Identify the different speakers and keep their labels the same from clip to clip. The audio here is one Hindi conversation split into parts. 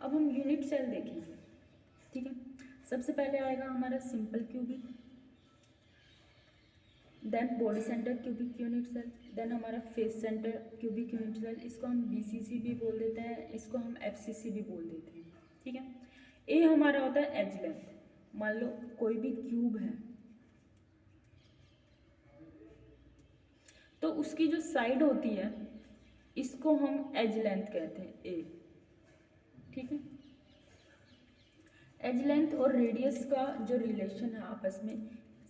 Speaker 1: अब हम यूनिट सेल देखेंगे, ठीक है। सबसे पहले आएगा हमारा simple cubic, then body centre cubic unit cell, then हमारा face centre cubic unit cell, इसको हम बीसीसी भी बोल देते हैं, इसको हम एफसीसी भी बोल देते हैं, ठीक है। ए हमारा होता है एज लेंथ, मान लो कोई भी क्यूब है तो उसकी जो साइड होती है इसको हम एज लेंथ कहते हैं, ए, ठीक है। एज लेंथ और रेडियस का जो रिलेशन है आपस में,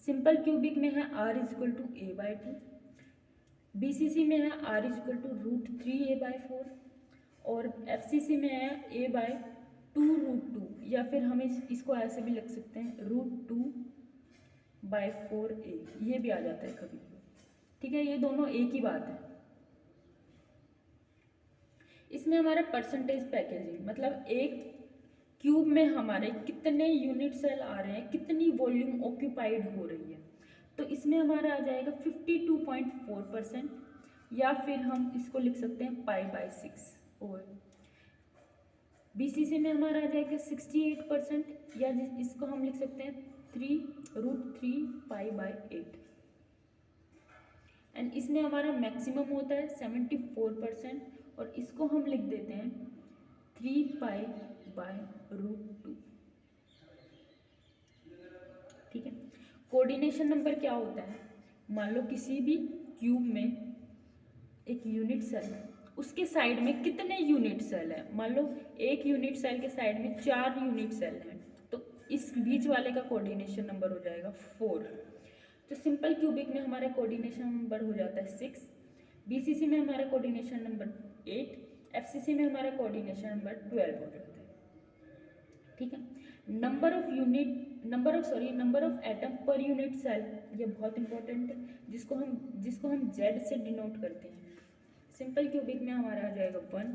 Speaker 1: सिंपल क्यूबिक में है r equal to a/2, BCC में है r इक्वल टू √3a/4 और एफसीसी में है a/2√2, या फिर हम इसको ऐसे भी लिख सकते हैं √2/4a, ये भी आ जाता है कभी, ठीक है। ये दोनों एक ही बात है। इसमें हमारा परसेंटेज पैकेजिंग, मतलब एक क्यूब में हमारे कितने यूनिट सेल आ रहे हैं, कितनी वॉल्यूम ऑक्यूपाइड हो रही है, तो इसमें हमारा आ जाएगा 52.4%, या फिर हम इसको लिख सकते हैं π/6, और बीसीसी में हमारा आ जाएगा 68%, या इसको हम लिख सकते हैं √3 π/8, एंड इसमें हमारा मैक्सिमम होता है 74%, और इसको हम लिख देते हैं 3π/√2, ठीक है। कोऑर्डिनेशन नंबर क्या होता है, मान लो किसी भी क्यूब में एक यूनिट सेल है, उसके साइड में कितने यूनिट सेल है, मान लो एक यूनिट सेल के साइड में 4 यूनिट सेल हैं, तो इस बीच वाले का कोऑर्डिनेशन नंबर हो जाएगा 4। तो सिंपल क्यूबिक में हमारा कोऑर्डिनेशन नंबर हो जाता है 6, बीसीसी में हमारा कोऑर्डिनेशन नंबर 8, एफसीसी में हमारा कोऑर्डिनेशन नंबर 12 हो जाता है, ठीक है। Number of atom per unit cell, ये बहुत इंपॉर्टेंट है, जिसको हम जेड से डिनोट करते हैं। सिंपल क्यूबिक में हमारा आ जाएगा 1,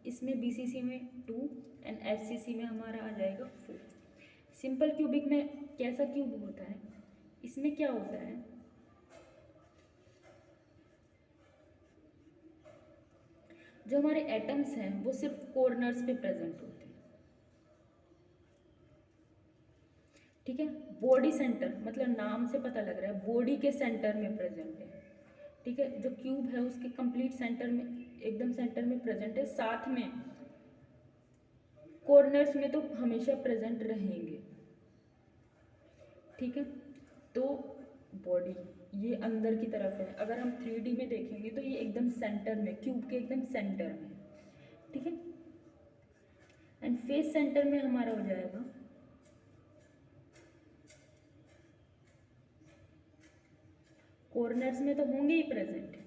Speaker 1: इसमें बीसीसी में 2 एंड एफसीसी में हमारा आ जाएगा 4। सिंपल क्यूबिक में कैसा क्यूब होता है, इसमें क्या होता है, जो हमारे एटम्स हैं वो सिर्फ कॉर्नर्स पे प्रेजेंट होते हैं, ठीक है। बॉडी सेंटर, मतलब नाम से पता लग रहा है बॉडी के सेंटर में प्रेजेंट है, ठीक है। जो क्यूब है उसके कंप्लीट सेंटर में, एकदम सेंटर में प्रेजेंट है, साथ में कॉर्नर्स में तो हमेशा प्रेजेंट रहेंगे, ठीक है। तो बॉडी ये अंदर की तरफ है, अगर हम 3D में देखेंगे तो ये एकदम सेंटर में, क्यूब के एकदम सेंटर में, ठीक है। एंड फेस सेंटर में हमारा हो जाएगा कॉर्नर्स में तो होंगे ही प्रेजेंट,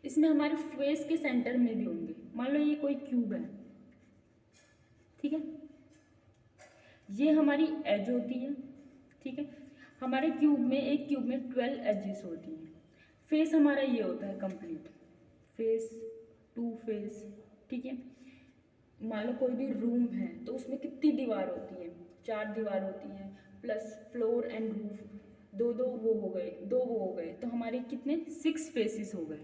Speaker 1: इसमें हमारे फेस के सेंटर में भी होंगे। मान लो ये कोई क्यूब है, ठीक है, ये हमारी एज होती है, ठीक है। हमारे एक क्यूब में 12 एजेस होती हैं। फेस हमारा ये होता है कंप्लीट, फेस 2 फेस, ठीक है। मान लो कोई भी रूम है तो उसमें कितनी दीवार होती है, 4 दीवार होती हैं, प्लस फ्लोर एंड रूफ, दो वो हो गए, तो हमारे कितने 6 फेसेस हो गए,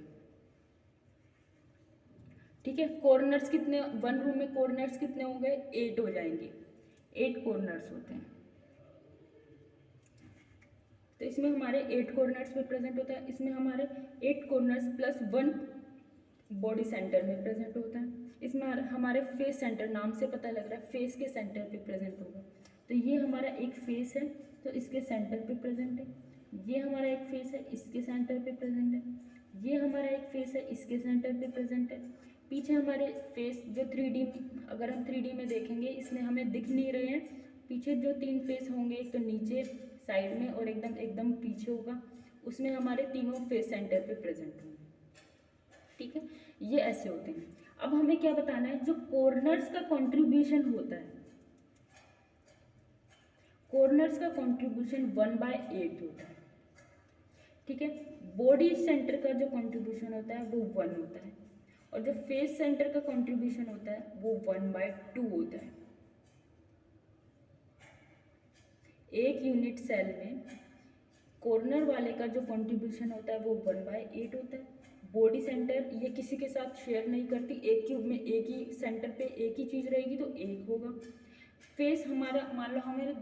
Speaker 1: ठीक है। कॉर्नर्स कितने, 1 रूम में कॉर्नर्स कितने हो गए, 8 हो जाएंगे, 8 कॉर्नर्स होते हैं। तो इसमें हमारे 8 कॉर्नर्स में प्रेजेंट होता है, इसमें हमारे 8 कॉर्नर्स प्लस 1 बॉडी सेंटर में प्रेजेंट होता है। इसमें हमारे फेस सेंटर, नाम से पता लग रहा है फेस के सेंटर पे प्रेजेंट होगा, तो ये हमारा एक फेस है तो इसके सेंटर पे प्रेजेंट है, ये हमारा एक फेस है इसके सेंटर पे प्रेजेंट है, ये हमारा एक फेस है इसके सेंटर पे प्रेजेंट है। पीछे हमारे फेस जो 3D, अगर हम 3D में देखेंगे इसमें हमें दिख नहीं रहे हैं, पीछे जो 3 फेस होंगे, एक तो नीचे साइड में और एकदम पीछे होगा, उसमें हमारे तीनों फेस सेंटर पे प्रेजेंट होंगे, ठीक है। ये ऐसे होते हैं। अब हमें क्या बताना है, जो कॉर्नर्स का कंट्रीब्यूशन होता है, कॉर्नर्स का कंट्रीब्यूशन 1/8 होता है, ठीक है। बॉडी सेंटर का जो कंट्रीब्यूशन होता है वो 1 होता है, और जो फेस सेंटर का कंट्रीब्यूशन होता है वो 1/2 होता है। एक यूनिट सेल में कॉर्नर वाले का जो कंट्रीब्यूशन होता है वो 1/8 होता है, बॉडी सेंटर ये किसी के साथ शेयर नहीं करती, एक क्यूब में एक ही सेंटर पे एक ही चीज़ रहेगी तो एक होगा। फेस हमारा, मान लो हमारे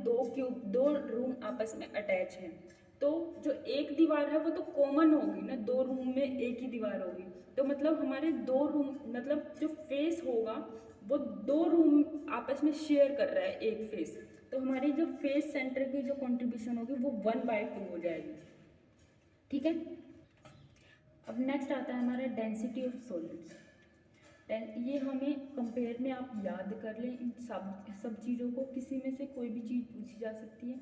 Speaker 1: दो रूम आपस में अटैच हैं, तो जो एक दीवार है वो तो कॉमन होगी ना, दो रूम में एक ही दीवार होगी, तो मतलब हमारे दो रूम, मतलब जो फेस होगा वो दो रूम आपस में शेयर कर रहा है एक फेस, तो हमारी जो फेस सेंटर की जो कंट्रीब्यूशन होगी वो 1/2 हो जाएगी। ठीक है। अब नेक्स्ट आता है हमारा डेंसिटी ऑफ सॉलिड्स। ये हमें कंपेयर में आप याद कर लें, इन सब चीज़ों को, किसी में से कोई भी चीज़ पूछी जा सकती है।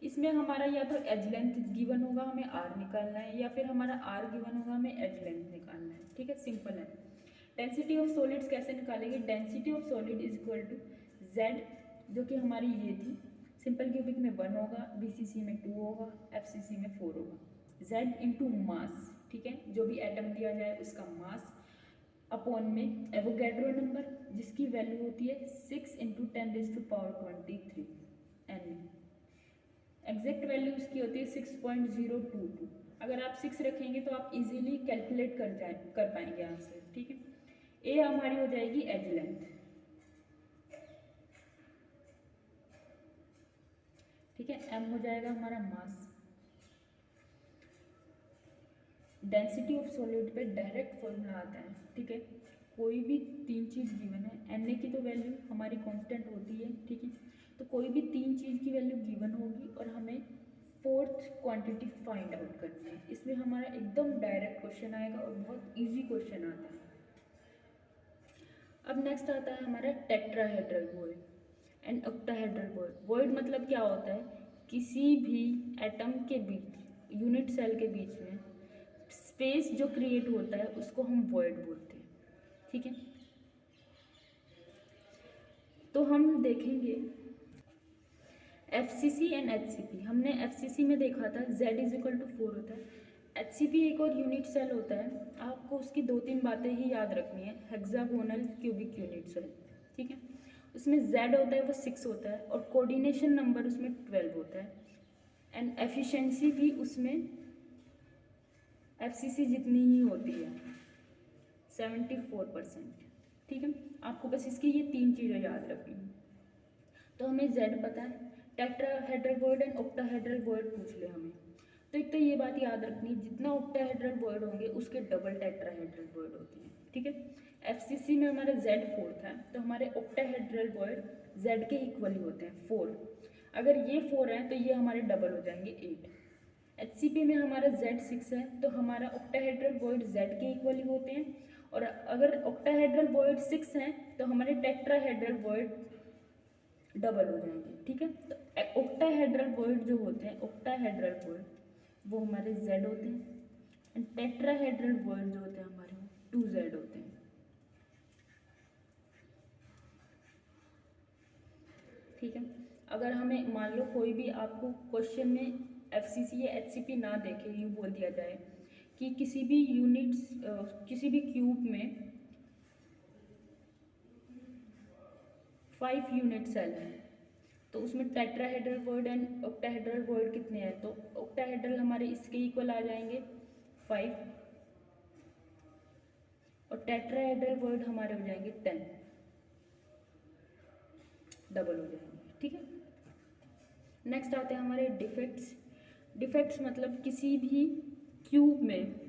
Speaker 1: इसमें हमारा या तो एज लेंथ गिवन होगा, हमें आर निकालना है, या फिर हमारा आर गिवन होगा, हमें एज लेंथ निकालना है। ठीक है, सिंपल है। डेंसिटी ऑफ सॉलिड्स कैसे निकालेंगे? Density of solid is equal to Z, जो कि हमारी ये थी, सिंपल क्यूबिक में 1 होगा, बीसीसी में 2 होगा, एफसीसी में 4 होगा। जेड इंटू मास, ठीक है, जो भी एटम दिया जाए उसका मास, अपॉन में एवोगैड्रो नंबर जिसकी वैल्यू होती है 6 × 10⁻23 N। एग्जैक्ट वैल्यू उसकी होती है 6.022। अगर आप 6 रखेंगे तो आप इजीली कैलकुलेट कर पाएंगे आंसर। ठीक है। ए हमारी हो जाएगी एज लेंथ। ठीक है। एम हो जाएगा हमारा मास। डेंसिटी ऑफ सॉलिड पे डायरेक्ट फॉर्मूला आता है। ठीक है। कोई भी 3 चीज़ गिवन है, एन की तो वैल्यू हमारी कांस्टेंट होती है। ठीक है। तो कोई भी 3 चीज़ की वैल्यू गिवन होगी और हमें 4th क्वांटिटी फाइंड आउट करनी है। इसमें हमारा एकदम डायरेक्ट क्वेश्चन आएगा और बहुत इजी क्वेश्चन आता है। अब नेक्स्ट आता है हमारा tetrahedral void and octahedral void. Void मतलब क्या होता है? किसी भी एटम के बीच, यूनिट सेल के बीच में स्पेस जो क्रिएट होता है उसको हम वॉइड बोलते हैं। ठीक है। तो हम देखेंगे एफसीसी एंड एचसीपी। हमने एफसीसी में देखा था Z = 4 होता है। एचसीपी एक और यूनिट सेल होता है, आपको उसकी 2-3 बातें ही याद रखनी है। Hexagonal cubic unit cell. ठीक है। उसमें Z होता है वो 6 होता है और कोऑर्डिनेशन नंबर उसमें 12 होता है एंड एफिशिएंसी भी उसमें एफसीसी जितनी ही होती है, 74%। ठीक है। आपको बस इसकी ये 3 चीज़ें याद रखनी है। तो हमें Z पता है, tetrahedral void and octahedral void पूछ ले हमें, तो एक तो ये बात याद रखनी है, जितना ऑक्टाहेड्रल वॉइड होंगे उसके डबल टेट्राहेड्रल वॉइड होती है। ठीक है। एफसीसी में हमारा Z 4 था, तो हमारे ऑक्टाहेड्रल वॉइड Z के इक्वली होते हैं 4। अगर ये 4 है तो ये हमारे डबल हो जाएंगे 8। एचसीपी में हमारा Z 6 है, तो हमारा ऑक्टाहेड्रल वॉइड Z के इक्वली होते हैं, और अगर ऑक्टाहेड्रल वॉइड 6 हैं तो हमारे टेट्राहेड्रल वॉइड डबल हो जाएंगे। ठीक है। तो ऑक्टाहेड्रल वॉइड जो होते हैं, ऑक्टाहेड्रल वॉइड वो हमारे Z होते हैं एंड टेट्राहेड्रल वॉइड जो होते हैं हमारे 2Z होते हैं। ठीक है। अगर हमें मान लो कोई भी आपको क्वेश्चन में एफसीसी या एचसीपी ना देखे, यूँ बोल दिया जाए कि किसी भी यूनिट्स, किसी भी क्यूब में 5 यूनिट सेल है, तो उसमें tetrahedral void and octahedral void कितने हैं? तो ऑक्टाहेड्रल हमारे इसके इक्वल आ जाएंगे 5 और टेट्राहेड्रल वॉइड हमारे हो जाएंगे 10, डबल हो जाएंगे। ठीक है। नेक्स्ट आते हैं हमारे डिफेक्ट्स। डिफेक्ट्स मतलब किसी भी क्यूब में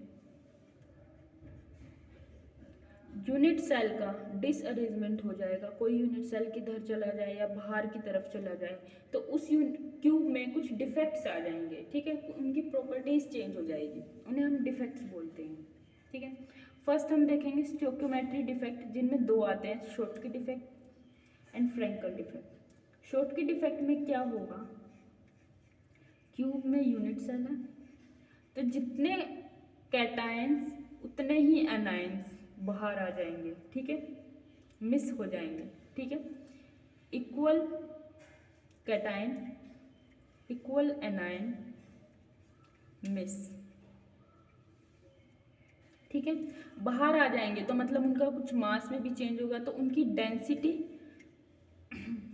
Speaker 1: यूनिट सेल का डिसअरेंजमेंट हो जाएगा, कोई यूनिट सेल किधर चला जाए या बाहर की तरफ चला जाए, तो उस क्यूब में कुछ डिफेक्ट्स आ जाएंगे। ठीक है। उनकी प्रॉपर्टीज चेंज हो जाएगी, उन्हें हम डिफेक्ट्स बोलते हैं। ठीक है। फर्स्ट हम देखेंगे स्टोइकियोमेट्री डिफेक्ट, जिनमें 2 आते हैं, Schottky defect and Frenkel defect. Schottky defect में क्या होगा? क्यूब में यूनिट सेल है, तो जितने कैटायंस उतने ही एनायंस बाहर आ जाएंगे। ठीक है। मिस हो जाएंगे। ठीक है। Equal cation equal anion miss. ठीक है। बाहर आ जाएंगे तो मतलब उनका कुछ मास में भी चेंज होगा, तो उनकी डेंसिटी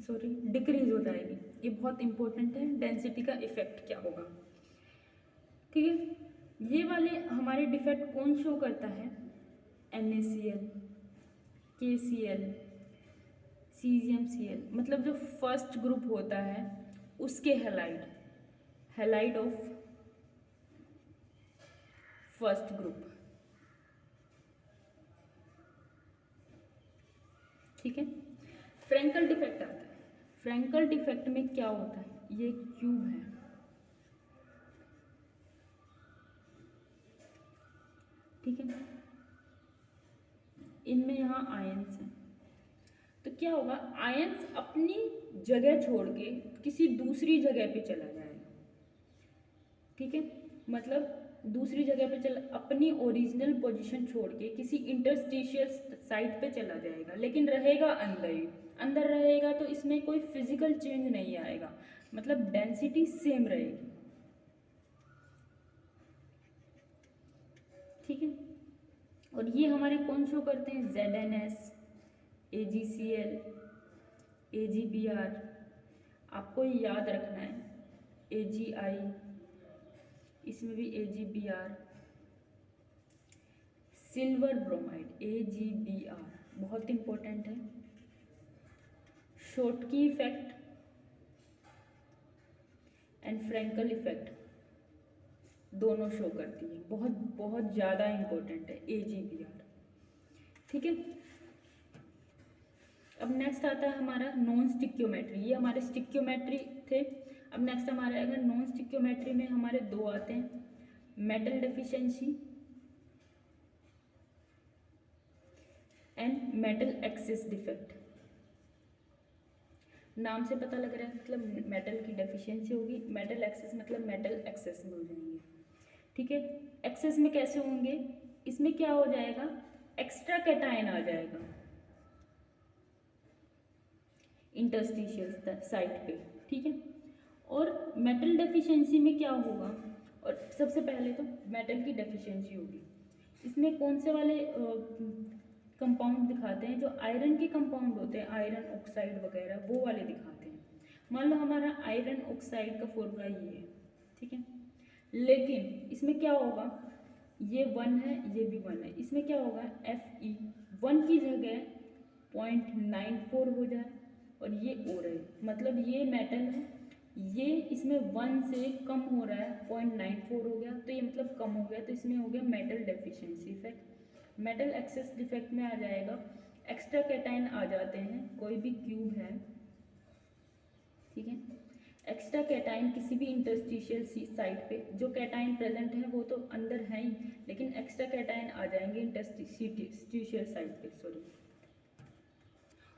Speaker 1: डिक्रीज हो जाएगी। ये बहुत इंपॉर्टेंट है, डेंसिटी का इफेक्ट क्या होगा। ठीक है। ये वाले हमारे डिफेक्ट कौन शो करता है? NaCl, KCl, CgMCl, मतलब जो फर्स्ट ग्रुप होता है उसके हैलाइड ऑफ फर्स्ट ग्रुप, ठीक है। फ्रैंकल डिफेक्ट आता है। फ्रैंकल डिफेक्ट में क्या होता है? ये क्यूब है, ठीक है, इनमें यहाँ आयंस हैं, तो क्या होगा? आयंस अपनी जगह छोड़ के किसी दूसरी जगह पे चला जाएगा, ठीक है, मतलब दूसरी जगह पे अपनी ओरिजिनल पोजीशन छोड़ के किसी इंटरस्टिशियल साइट पे चला जाएगा, लेकिन रहेगा अंदर ही। अंदर रहेगा तो इसमें कोई फिजिकल चेंज नहीं आएगा, मतलब डेंसिटी सेम रहेगी, ठीक है। और ये हमारे कौन शो करते हैं? ZnS, AgCl, AgBr, आपको याद रखना है, AgI, इसमें भी AgBr, सिल्वर ब्रोमाइड AgBr, बहुत इंपॉर्टेंट है। Schottky effect and Frenkel effect दोनों शो करती है, बहुत बहुत ज़्यादा इंपॉर्टेंट है AgBr, ठीक है। अब नेक्स्ट आता है हमारा नॉन स्टिक्योमेट्री। ये हमारे स्टिक्योमेट्री थे। अब नेक्स्ट हमारा आएगा नॉन स्टिक्योमेट्री में हमारे दो आते हैं, metal deficiency and metal access defect. नाम से पता लग रहा है, मतलब मेटल की डेफिशिएंसी होगी, मेटल एक्सेस मतलब मेटल एक्सेस में हो जाएंगे, ठीक है। एक्सेस में कैसे होंगे? इसमें क्या हो जाएगा? एक्स्ट्रा कैटायन आ जाएगा इंटरस्टिशियल साइट पे, ठीक है। और मेटल डेफिशिएंसी में क्या होगा? और सबसे पहले तो मेटल की डेफिशिएंसी होगी। इसमें कौन से वाले कंपाउंड दिखाते हैं? जो आयरन के कंपाउंड होते हैं, आयरन ऑक्साइड वगैरह, वो वाले दिखाते हैं। मान लो हमारा आयरन ऑक्साइड का फॉर्मूला ये है, ठीक है, लेकिन इसमें क्या होगा? ये 1 है, ये भी 1 है, इसमें क्या होगा? Fe 1 की जगह 0.94 हो जाए और ये ओ रहे, मतलब ये मेटल है, ये इसमें 1 से कम हो रहा है, 0.94 हो गया, तो ये मतलब कम हो गया, तो इसमें हो गया metal deficiency effect. Metal access defect में आ जाएगा, एक्स्ट्रा कैटायन आ जाते हैं, कोई भी क्यूब है, ठीक है, एक्स्ट्रा कैटायन किसी भी इंटरस्टिशियल साइट पे, जो कैटायन प्रेजेंट है वो तो अंदर है ही, लेकिन एक्स्ट्रा कैटायन आ जाएंगे इंटरस्टिशियल साइट पे, सॉरी।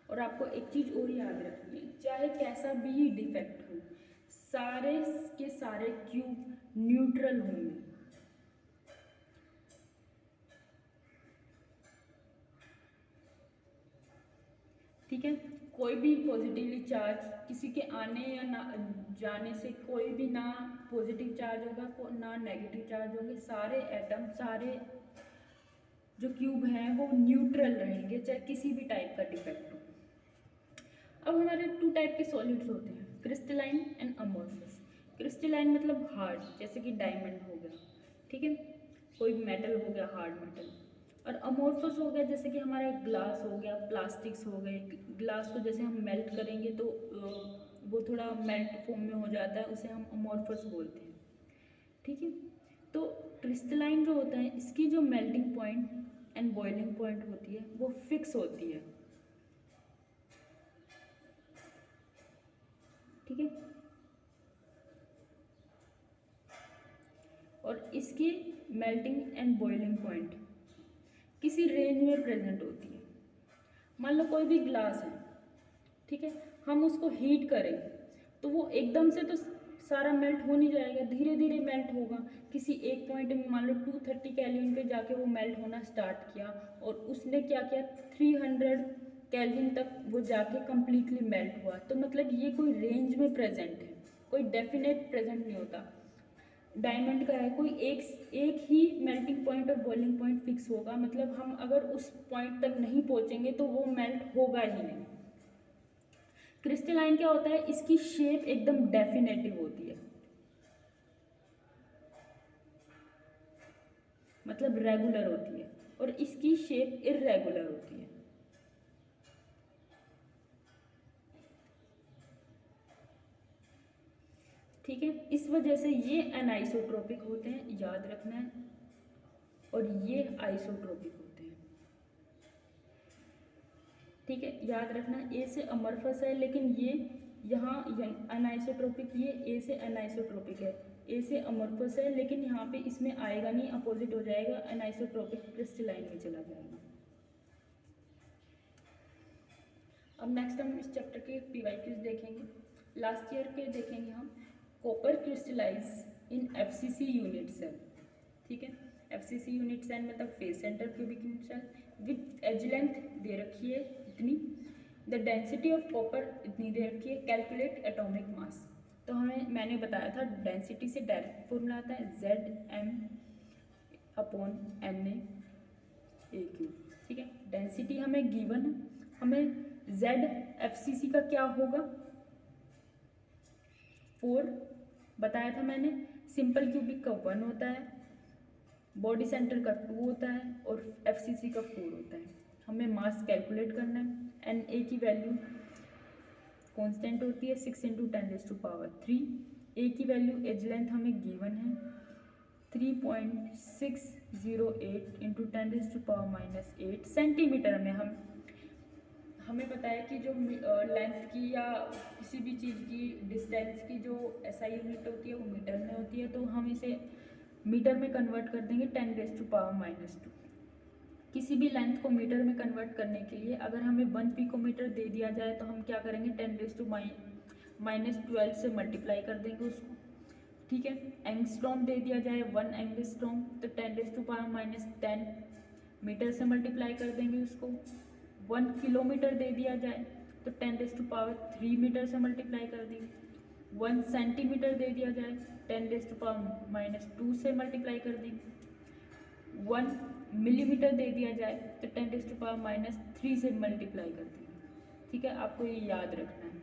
Speaker 1: और आपको एक चीज़ और याद रखनी है, चाहे कैसा भी डिफेक्ट हो, सारे के सारे क्यूब न्यूट्रल होंगे, ठीक है। कोई भी पॉजिटिवली चार्ज किसी के आने या ना जाने से कोई भी ना पॉजिटिव चार्ज होगा ना नेगेटिव चार्ज होंगे, सारे एटम, सारे जो क्यूब हैं वो न्यूट्रल रहेंगे, चाहे किसी भी टाइप का डिफेक्ट हो। अब हमारे 2 टाइप के सॉलिड्स होते हैं, क्रिस्टलाइन एंड अमोर्फस। क्रिस्टलाइन मतलब हार्ड, जैसे कि डायमंड हो गया, ठीक है, कोई मेटल हो गया, हार्ड मेटल। और अमोर्फस हो गया, जैसे कि हमारा ग्लास हो गया, प्लास्टिक्स हो गए। ग्लास को जैसे हम मेल्ट करेंगे तो वो थोड़ा मेल्ट फॉर्म में हो जाता है, उसे हम अमोर्फस बोलते हैं, ठीक है। तो क्रिस्टलाइन जो होता है, इसकी जो melting point and boiling point होती है वो फिक्स होती है, ठीक है। और इसकी मेल्टिंग एंड बॉइलिंग पॉइंट किसी रेंज में प्रेजेंट होती है। मान लो कोई भी ग्लास है, ठीक है, हम उसको हीट करें तो वो एकदम से तो सारा मेल्ट हो नहीं जाएगा, धीरे धीरे मेल्ट होगा। किसी एक पॉइंट में मान लो 230 केल्विन पे जाके वो मेल्ट होना स्टार्ट किया, और उसने क्या किया, 300 केल्विन तक वो जाके कम्प्लीटली मेल्ट हुआ। तो मतलब ये कोई रेंज में प्रेजेंट है, कोई डेफिनेट प्रेजेंट नहीं होता। डायमंड का है, कोई एक ही मेल्टिंग पॉइंट और बॉइलिंग पॉइंट फिक्स होगा, मतलब हम अगर उस पॉइंट तक नहीं पहुंचेंगे तो वो मेल्ट होगा ही नहीं। क्रिस्टलाइन क्या होता है, इसकी शेप एकदम डेफिनेटिव होती है, मतलब रेगुलर होती है, और इसकी शेप इर्रेगुलर होती है। ठीक है, इस वजह से ये एनाइसोट्रोपिक होते हैं, याद रखना है, और ये आइसोट्रोपिक होते हैं। ठीक है, याद रखना, ए से अमorphous है, लेकिन ये यहाँ अनाइसोट्रोपिक, ये ए से अनाइसोट्रोपिक है, ए से अमorphous है, लेकिन यहाँ पे इसमें आएगा नहीं, अपोजिट हो जाएगा, अनाइसोट्रोपिक क्रिस्टलाइन में चला जाएगा। अब नेक्स्ट हम इस चैप्टर के PYQs देखेंगे। लास्ट ईयर के देखेंगे हम, copper crystallize in FCC unit cell. ठीक है, FCC यूनिट सेल मतलब face centre cubic unit cell with edge length दे रखी है इतनी, द डेंसिटी ऑफ कॉपर इतनी दे रखी है, कैलकुलेट एटॉमिक मास। तो मैंने बताया था डेंसिटी से डायरेक्ट फॉर्मूला आता है Zm/Na/AQ। ठीक है, डेंसिटी हमें गिवन है, हमें Z FCC का क्या होगा 4 बताया था मैंने, सिंपल क्यूबिक का 1 होता है, बॉडी सेंटर का 2 होता है, और FCC का 4 होता है। हमें मास कैलकुलेट करना है, Na की वैल्यू कांस्टेंट होती है 6 × 10⁻³ ए की वैल्यू एज लेंथ हमें गिवन है 3.608 × 10⁻⁻8 सेंटीमीटर में। हमें पता है कि जो लेंथ की या किसी भी चीज़ की डिस्टेंस की जो SI यूनिट होती है वो मीटर में होती है, तो हम इसे मीटर में कन्वर्ट कर देंगे 10⁻²। किसी भी लेंथ को मीटर में कन्वर्ट करने के लिए अगर हमें 1 पिकोमीटर दे दिया जाए तो हम क्या करेंगे 10⁻12 से मल्टीप्लाई कर देंगे उसको। ठीक है, एंगस्ट्रॉम दे दिया जाए 1 एंगस्ट्रॉम तो 10⁻10 मीटर से मल्टीप्लाई कर देंगे उसको। 1 किलोमीटर दे दिया जाए तो 10⁻³ मीटर से मल्टीप्लाई कर देंगे। 1 सेंटीमीटर दे दिया जाए 10⁻² से मल्टीप्लाई कर देंगे। 1 मिलीमीटर दे दिया जाए तो 10⁻³ से मल्टीप्लाई कर देंगे। ठीक है, आपको ये याद रखना है।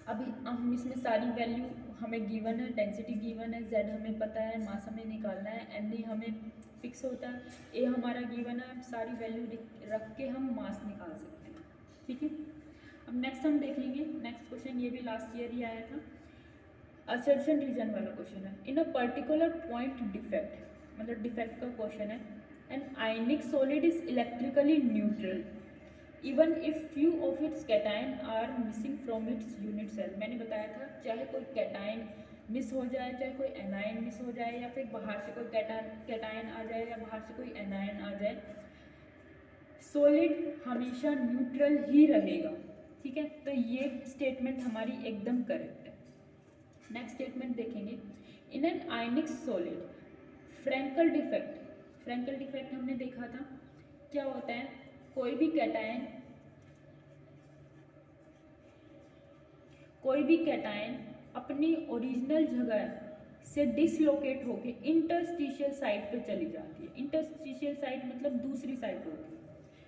Speaker 1: अभी हम इसमें सारी वैल्यू हमें गिवन है, डेंसिटी गिवन है, Z हमें पता है, मास हमें निकालना है, Na हमें फिक्स होता है, A हमारा गिवन है, सारी वैल्यू रख के हम मास निकाल सकते हैं। ठीक है, अब नेक्स्ट हम देखेंगे, नेक्स्ट क्वेश्चन ये भी लास्ट ईयर ही आया था, असर्शन रीजन वाला क्वेश्चन है। In a particular point defect, मतलब डिफेक्ट का क्वेश्चन है, an ionic solid is electrically neutral even if few of its cation are missing from its unit cell. मैंने बताया था चाहे कोई कैटायन मिस हो जाए, चाहे कोई एनायन मिस हो जाए, या फिर बाहर से कोई कैटायन आ जाए या बाहर से कोई एनायन आ जाए, सॉलिड हमेशा न्यूट्रल ही रहेगा। ठीक है, तो ये स्टेटमेंट हमारी एकदम करेक्ट है। नेक्स्ट स्टेटमेंट देखेंगे, in an ionic solid Frenkel defect. Frenkel defect हमने देखा था क्या होता है, कोई भी कैटायन अपनी ओरिजिनल जगह से डिसलोकेट होके इंटरस्टिशियल साइट पे चली जाती है। इंटरस्टिशियल साइट मतलब दूसरी साइट होती है।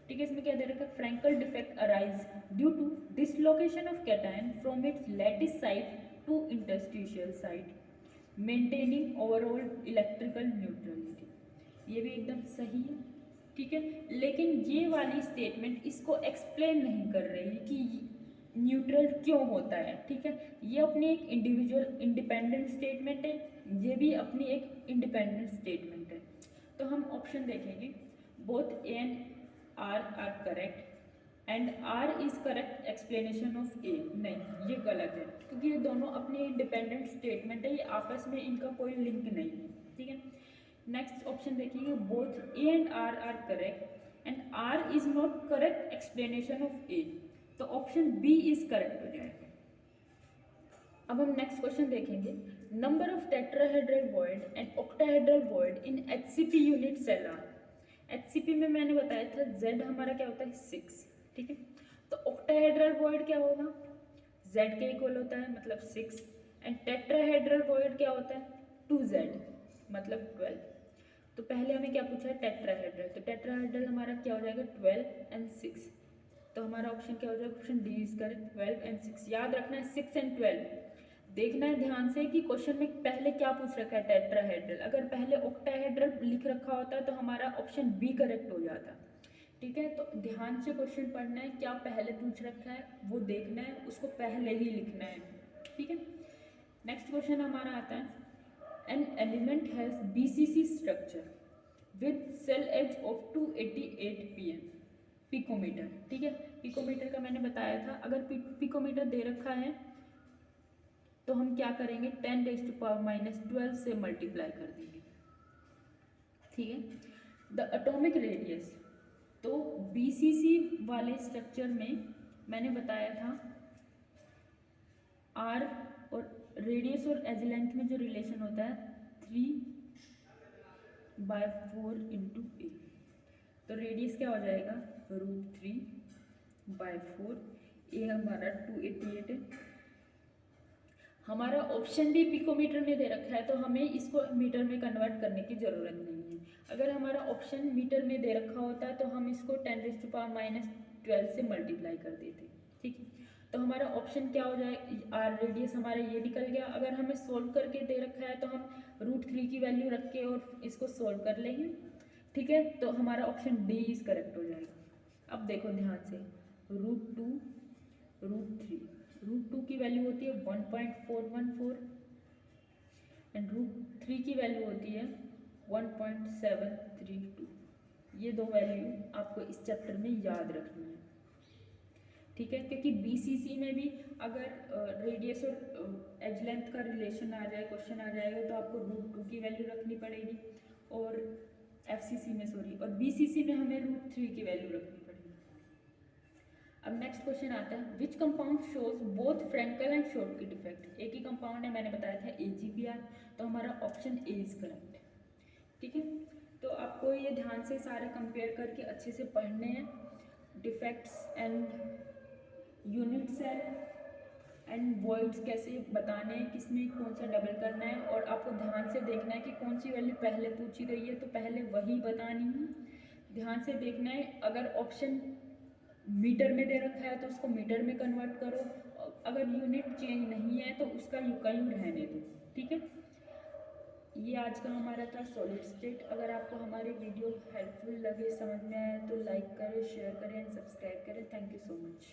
Speaker 1: ठीक है, इसमें क्या दे रखा है, Frenkel defect arise due to dislocation of cation from its lattice site to interstitial site maintaining overall electrical neutrality. ये भी एकदम सही है। ठीक है, लेकिन ये वाली स्टेटमेंट इसको एक्सप्लेन नहीं कर रही कि न्यूट्रल क्यों होता है। ठीक है, ये अपनी एक इंडिविजुअल इंडिपेंडेंट स्टेटमेंट है, ये भी अपनी एक इंडिपेंडेंट स्टेटमेंट है। तो हम ऑप्शन देखेंगे, both A and R are correct and R is correct explanation of A. नहीं, ये गलत है, क्योंकि ये दोनों अपनी इंडिपेंडेंट स्टेटमेंट है, ये आपस में इनका कोई लिंक नहीं है। ठीक है, नेक्स्ट ऑप्शन देखिए, both A and R are correct and R is not correct explanation of A, तो ऑप्शन बी इज करेक्ट हो जाएगा। अब हम नेक्स्ट क्वेश्चन देखेंगे, number of tetrahedral void and octahedral void in HCP unit cell are. HCP में मैंने बताया था Z हमारा क्या होता है 6। ठीक है, तो ऑक्टाहेड्रल वॉइड क्या होगा, Z के इक्वल होता है मतलब 6, एंड टेट्राहेड्रल वॉइड क्या होता है 2Z मतलब 12। तो पहले हमें क्या पूछा है टेट्राहेड्रल, तो टेट्राहेड्रल हमारा क्या हो जाएगा 12 एंड 6, तो हमारा ऑप्शन क्या हो जाएगा, option D is correct 12 and 6। याद रखना है 6 एंड 12 देखना है ध्यान से कि क्वेश्चन में पहले क्या पूछ रखा है, टेट्राहेड्रल। अगर पहले ऑक्टाहेड्रल लिख रखा होता तो हमारा ऑप्शन बी करेक्ट हो जाता। ठीक है, तो ध्यान से क्वेश्चन पढ़ना है, क्या पहले पूछ रखा है वो देखना है, उसको पहले ही लिखना है। ठीक है, नेक्स्ट क्वेश्चन हमारा आता है, an element has BCC structure with cell edge of 288 pm picometre. ठीक है, पिकोमीटर का मैंने बताया था, अगर पिकोमीटर दे रखा है तो हम क्या करेंगे, 10⁻⁻12 से मल्टीप्लाई कर देंगे। ठीक है, द एटॉमिक रेडियस, तो बीसीसी वाले स्ट्रक्चर में मैंने बताया था आर और रेडियस और एज लेंथ में जो रिलेशन होता है 3/4 इंटू ए, तो रेडियस क्या हो जाएगा √3/4, ए हमारा 288 है। हमारा ऑप्शन भी पिकोमीटर में दे रखा है तो हमें इसको मीटर में कन्वर्ट करने की ज़रूरत नहीं है। अगर हमारा ऑप्शन मीटर में दे रखा होता है तो हम इसको 10⁻⁻12 से मल्टीप्लाई कर देते। ठीक है, तो हमारा ऑप्शन क्या हो जाए, आर रेडियस हमारा ये निकल गया। अगर हमें सोल्व करके दे रखा है तो हम √3 की वैल्यू रख के और इसको सोल्व कर लेंगे। ठीक है, तो हमारा ऑप्शन डी इज करेक्ट हो जाएगा। अब देखो ध्यान से, √2 √3, √2 की वैल्यू होती है 1.414 एंड √3 की वैल्यू होती है 1.732। ये दो वैल्यू आपको इस चैप्टर में याद रखनी है। ठीक है, क्योंकि बीसीसी में भी अगर रेडियस और एज लेंथ का रिलेशन आ जाए, क्वेश्चन आ जाएगा तो आपको √2 की वैल्यू रखनी पड़ेगी, और एफसीसी में और बीसीसी में हमें √3 की वैल्यू रखनी पड़ेगी। अब नेक्स्ट क्वेश्चन आता है, which compound shows both Frenkel and shortcut effect. एक ही कंपाउंड है, मैंने बताया था AgBr, तो हमारा ऑप्शन ए इज करेक्ट। ठीक है, तो आपको ये ध्यान से सारे कंपेयर करके अच्छे से पढ़ने हैं, defects and unit cell and voids कैसे बताने हैं, किसमें कौन सा डबल करना है, और आपको ध्यान से देखना है कि कौन सी वैल्यू पहले पूछी गई है तो पहले वही बतानी है। ध्यान से देखना है, अगर ऑप्शन मीटर में दे रखा है तो उसको मीटर में कन्वर्ट करो, अगर यूनिट चेंज नहीं है तो उसका यूं का यूं रहने दो। ठीक है, ये आज का हमारा था सॉलिड स्टेट। अगर आपको हमारी वीडियो हेल्पफुल लगे, समझ में आए तो लाइक करें, शेयर करें एंड सब्सक्राइब करें। Thank you so much.